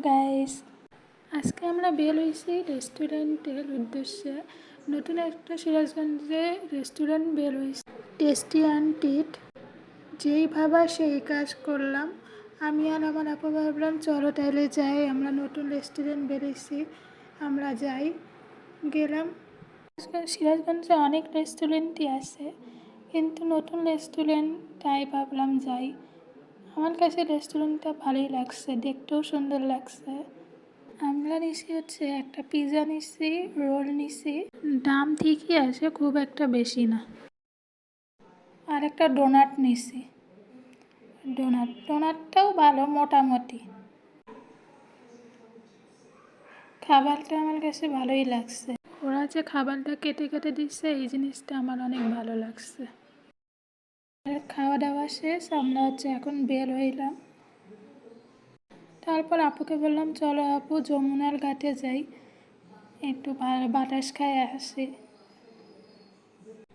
Guys, আজকে আমরা বের হয়েছি রেস্টুরেন্টের উদ্দেশ্যে। নতুন একটা সিরাজগঞ্জে রেস্টুরেন্ট বের হয়েছে, টেস্টি অ্যান্ড ট্রিট। যেই ভাবা সেই কাজ করলাম। আমি আর আমার আপু ভাবলাম চলো তাইলে যাই, আমরা নতুন রেস্টুরেন্ট বেরিয়েছি, আমরা যাই। গেলাম। সিরাজগঞ্জে অনেক রেস্টুরেন্টই আছে, কিন্তু নতুন রেস্টুরেন্ট, তাই ভাবলাম যাই। আমার কাছে রেস্টুরেন্টটা ভালোই লাগছে, দেখতেও সুন্দর লাগছে। আমরা নিছি হচ্ছে একটা পিৎজা নিছি, রোল নিছি, দাম ঠিকই আছে, খুব একটা বেশি না। আর একটা ডোনাট নিছি, ডোনাটটাও ভালো মোটামুটি। খাবারটা আমার কাছে ভালোই লাগছে। ওরা যে খাবারটা কেটে কেটে দিচ্ছে, এই জিনিসটা আমার অনেক ভালো লাগছে। খাওয়া দাওয়া শেষ, আমরা হচ্ছে এখন বের হইলাম। তারপর আপুকে বললাম চলো আপু যমুনার ঘাটে যাই, একটু বাতাস খায় আসি।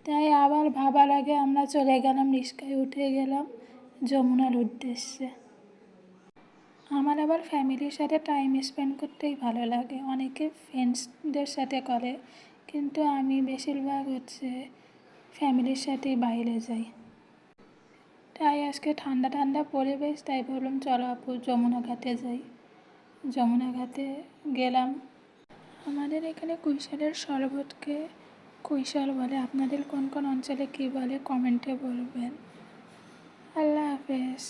তাই আবার ভাবার আগে আমরা চলে গেলাম, রিক্সায় উঠে গেলাম যমুনার উদ্দেশ্যে। আমার আবার ফ্যামিলির সাথে টাইম স্পেন্ড করতেই ভালো লাগে, অনেকে ফ্রেন্ডসদের সাথে করে, কিন্তু আমি বেশিরভাগ হচ্ছে ফ্যামিলির সাথেই বাইরে যাই। তাই আজকে ঠান্ডা ঠান্ডা পরিবেশ, তাই ভাবলাম চলো আপু যমুনা ঘাটে যাই। যমুনা ঘাটে গেলাম। আমাদের এখানে কুইশালের শরবতকে কুইশাল বলে, আপনাদের কোন কোন অঞ্চলে কী বলে কমেন্টে বলবেন। আল্লাহ হাফেজ।